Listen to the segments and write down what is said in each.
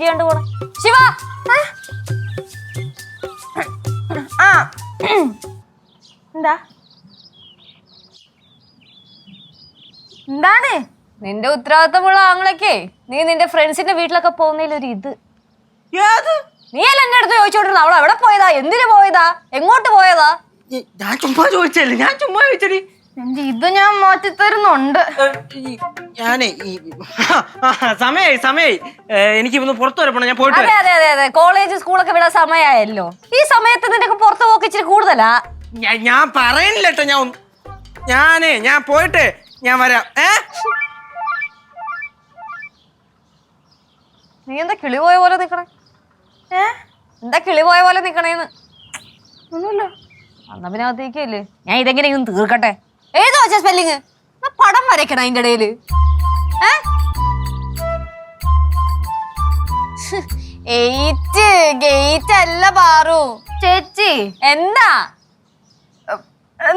ചെയ്യാണ്ട് പോണ ശിവ. എന്താ എന്താണ് നിന്റെ ഉത്തരവാദിത്തമുള്ള ആങ്ങളൊക്കെ നീ നിന്റെ ഫ്രണ്ട്സിന്റെ വീട്ടിലൊക്കെ പോകുന്നതിലൊരു ഇത് നീ അല്ല എന്റെ അടുത്ത് ചോദിച്ചോണ്ടിരുന്ന അവൾ എവിടെ പോയതാ, എന്തിനു പോയതാ, എങ്ങോട്ട് പോയതാ? ഞാൻ ചുമ്മാ ചോദിച്ചല്ലേ, ഞാൻ ചുമ്മാ ചോദിച്ചടി. ഇത് ഞാൻ മാറ്റി തരുന്നുണ്ട്. ഞാനേ സമയായി എനിക്ക് ഇന്ന് പുറത്തു വരെ പോണം, ഞാൻ പോയിട്ട്. അതെ അതെ അതെ അതെ, കോളേജ് സ്കൂളൊക്കെ വിടാൻ സമയമായല്ലോ. ഈ സമയത്ത് നിനക്ക് പുറത്ത് പോക്ക് ഇച്ചിരി കൂടുതലാ. ഞാൻ പറയുന്നില്ല കേട്ടോ, ഞാൻ പോയിട്ട് ഞാൻ വരാം. നീ എന്താ കിളി പോയ പോലെ നിക്കണേ? എന്താ കിളി പോയ പോലെ നിക്കണേന്ന്? ഒന്നുമില്ല. അന്നാ പിന്നെ അകത്തേക്കല്ലേ, ഞാൻ ഇതെങ്ങനെയും തീർക്കട്ടെ. ഏതോ വെച്ചാ സ്പെല്ലിങ് പടം വരയ്ക്കണം അതിന്റെ ഇടയില്. ഗേറ്റ് അല്ല പാറു. ചേച്ചി എന്താ?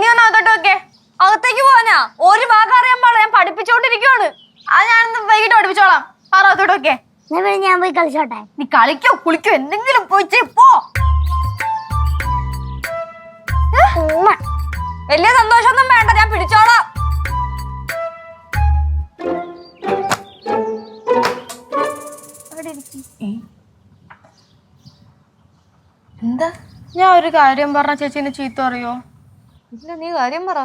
നീ ഒന്ന് അകത്തോട്ട് വെക്കേ. അകത്തേക്ക് പോവാനാ? ഒരു ഭാഗം അറിയാൻ പാടില്ല, ഞാൻ പഠിപ്പിച്ചോണ്ടിരിക്കുവാണ്. അത് ഞാനിന്ന് വൈകിട്ട് പഠിപ്പിച്ചോളാം. പാറ അകത്തോട്ട് വെക്കേ. ഞാൻ പോയി കളിച്ചോട്ടെ. നീ കളിക്കോ കുളിക്കോ എന്തെങ്കിലും പോയി പോ. വലിയ സന്തോഷമൊന്നും വേണ്ട, ഞാൻ പിടിച്ചോളാം. എന്താ? ഞാൻ ഒരു കാര്യം പറഞ്ഞ ചേച്ചീനെ ചീത്ത അറിയോ? ഇല്ല, നീ കാര്യം പറ.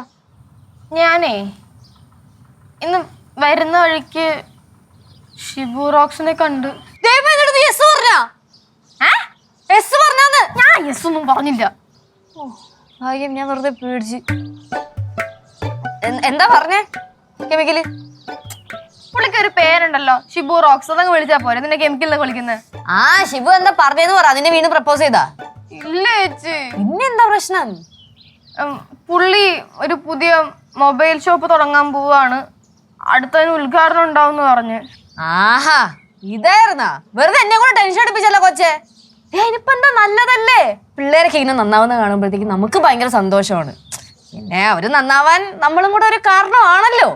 ഞാനേ ഇന്ന് വരുന്ന വഴിക്ക് ഷിബു റോക്സിനെ കണ്ട്. ഞാൻ യെസ് ഒന്നും പറഞ്ഞില്ല. ഞാൻ വെറുതെ പേടിച്ച്. എന്താ പറഞ്ഞേ? കെമിക്കല് പുള്ളിക്ക് ഒരു പേരുണ്ടല്ലോ, ഷിബു റോക്സ്. അതങ്ങ് വിളിച്ചാ പോരെ, നിന്നെ കെമിക്കലിനെ വിളിക്കുന്നത്. ആ ഷിബു എന്താ പറഞ്ഞേന്ന് പറ. നിന്നെ വീണ്ടും പ്രപ്പോസ് ചെയ്താ? ഇല്ല ചേച്ചി. പിന്നെന്താ പ്രശ്നം? പുള്ളി ഒരു പുതിയ മൊബൈൽ ഷോപ്പ് തുടങ്ങാൻ പോവാണ്, അടുത്തതിന് ഉദ്ഘാടനം ഉണ്ടാവും പറഞ്ഞ്. ആഹാ, ഇതായിരുന്നാ? വെറുതെ എന്നെ കൂടെ ടെൻഷൻ അടിപ്പിച്ചല്ലോ കൊച്ചെ. ഇനിയിപ്പോ എന്താ, നല്ലതല്ലേ? പിള്ളേരൊക്കെ ഇങ്ങനെ നന്നാവുന്ന കാണുമ്പോഴത്തേക്ക് നമുക്ക് ഭയങ്കര സന്തോഷമാണ്. പിന്നെ അവര് നന്നാവാൻ നമ്മളും കൂടെ ഒരു കാരണമാണല്ലോ.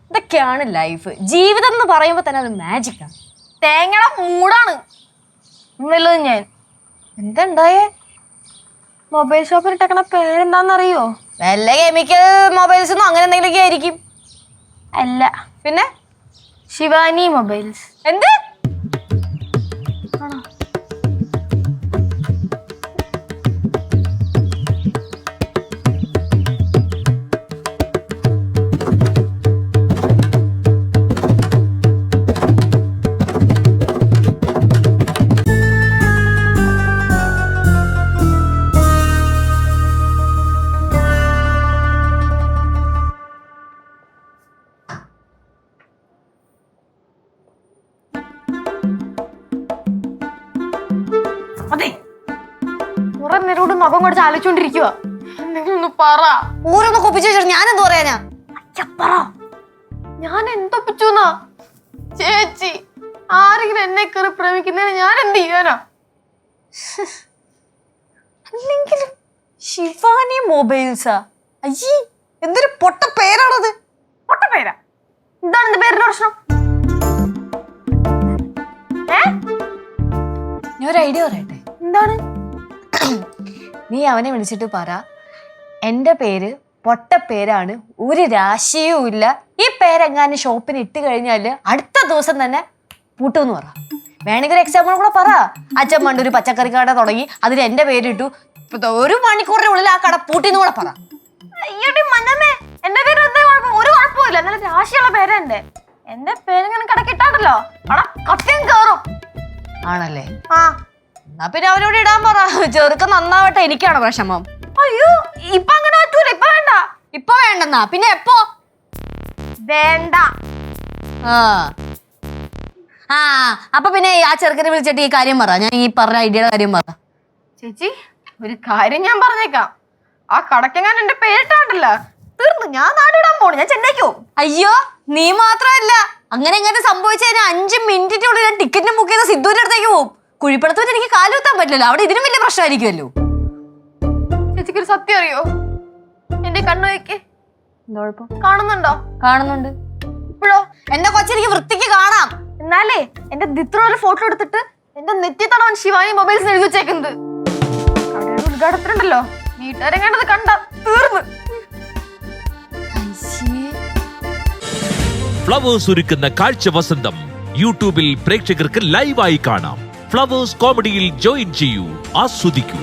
ഇതൊക്കെയാണ് ലൈഫ്. ജീവിതം എന്ന് പറയുമ്പോ തന്നെ അത് മാജിക്കാണ്. തേങ്ങയുടെ മൂടാണ് ഉള്ളത്. ഞാൻ എന്താ ഉണ്ടായേ? മൊബൈൽ ഷോപ്പിൽ ഇട്ടേക്കണ പേരെന്താന്നറിയോ? വല്ല കെമിക്കൽ മൊബൈൽസ് ഒന്നും അങ്ങനെ എന്തെങ്കിലുമൊക്കെ ആയിരിക്കും. അല്ല, പിന്നെ ശിവാനി മൊബൈൽസ്. എന്ത്? അതെ, കുറെ നേരോട് മുഖം കൊടുത്ത് ആലോചിച്ചോണ്ടിരിക്കുക. എന്തെങ്കിലും ഒന്ന് പറ. ഊരൊന്ന് കൊപ്പിച്ചു വെച്ചിട്ട് ഞാൻ എന്ത് പറയാനാ? പറ. ഞാൻ എന്തൊപ്പിച്ചുന്നാ ചേച്ചി? ആരെങ്കിലും എന്നെ കയറി പ്രേമിക്കുന്നതിന് ഞാൻ എന്ത് ചെയ്യാനാ? അല്ലെങ്കിലും ശിവാനി മൊബൈൽസാ? അയ്യേ, എന്തൊരു പൊട്ട പേരാണത്. പൊട്ട പേരാ? എന്താണ് എന്റെ പേരിന്റെ പ്രശ്നം? ഞാൻ ഒരു ഐഡിയ പറയട്ടെ. എന്താണ്? നീ അവനെ വിളിച്ചിട്ട് പറ, എന്റെ പേര് പൊട്ട പേരാണ്, ഒരു രാശിയും ഇല്ല. ഈ പേരെങ്ങാനും ഷോപ്പിന് ഇട്ട് കഴിഞ്ഞാല് അടുത്ത ദിവസം തന്നെ പൂട്ടുമെന്ന് പറ. വേണമെങ്കിൽ ഒരു എക്സാമ്പിൾ കൂടെ പറ. അച്ഛൻ പണ്ട് ഒരു പച്ചക്കറി കട തുടങ്ങി, അതിൽ എന്റെ പേരിട്ടു, 1 മണിക്കൂറിന്റെ ഉള്ളിൽ ആ കട പൂട്ടിന്ന് കൂടെ പറ. അയ്യോടി മന്നമ്മേ, എന്റെ പേര് ഒരു കുഴപ്പമില്ല. എന്നാലും രാശിയുള്ള പേരാ എന്റെ പേരിങ്ങനെ കടക്കിട്ടാണല്ലോ, കത്തിയും കേറും. ആണല്ലേ? എന്നാ പിന്നെ അവനോട് ഇടാൻ പറ. ചെറുക്കം നന്നാവട്ടെ, എനിക്കാണ് വിഷമം. അയ്യോ, ഇപ്പൊ അങ്ങനെ പറ്റൂല. ഇപ്പൊ വേണ്ട. ഇപ്പൊ വേണ്ടെന്നാ? പിന്നെ എപ്പോ വേണ്ട? അപ്പൊ പിന്നെ ആ ചെറുക്കനെ വിളിച്ചിട്ട് ഈ കാര്യം പറ. ഞാൻ ഈ പറഞ്ഞ ഐഡിയയുടെ കാര്യം പറ. ചേച്ചി, ഒരു കാര്യം ഞാൻ പറഞ്ഞേക്കാം. ആ കടക്കെങ്ങാൻ എന്റെ പേരിട്ടാണ്ടല്ലോ, തീർന്നു. ഞാൻ നാടിടാൻ പോണു. ഞാൻ ചെന്നൈക്ക് പോകും. അയ്യോ, നീ മാത്രമല്ല, അങ്ങനെ എങ്ങനെ സംഭവിച്ചു കഴിഞ്ഞാൽ 5 മിനിറ്റിനുള്ളിൽ ഞാൻ ടിക്കറ്റ് ബുക്ക് ചെയ്ത സിദ്ധുവിന്റെ അടുത്തേക്ക് പോകും. കുഴിപ്പടത്തോട്ട് എനിക്ക് കാലുകുത്താൻ പറ്റില്ലല്ലോ, അവിടെ ഇതിനും വലിയ പ്രശ്നമായിരിക്കുമല്ലോ. ചേച്ചിക്കൊരു സത്യം അറിയോ? എന്റെ കണ്ണു വയ്ക്ക്. എന്താ കുഴപ്പം? കാണുന്നുണ്ടോ? കാണുന്നുണ്ട്. ഇപ്പോഴോ? എന്റെ കൊച്ചെനിക്ക് വൃത്തിക്ക് കാണാം. എന്നാലേ എന്റെ ദിത്രയുടെ ഫോട്ടോ എടുത്തിട്ട് എന്റെ നെറ്റി തടവൻ ശിവാനി മൊബൈൽസ് എഴുതി വെച്ചേക്കുന്നത്. കടയുടെ ഉദ്ഘാടനത്തിലുണ്ടല്ലോ, വീട്ടുകാരെങ്ങാണ്ടത് കണ്ട തീർന്ന്. ഫ്ലവേഴ്സ് ഒരുക്കുന്ന കാഴ്ച വസന്തം യൂട്യൂബിൽ പ്രേക്ഷകർക്ക് ലൈവായി കാണാം. ഫ്ലവേഴ്സ് കോമഡിയിൽ ജോയിൻ ചെയ്യൂ, ആസ്വദിക്കൂ.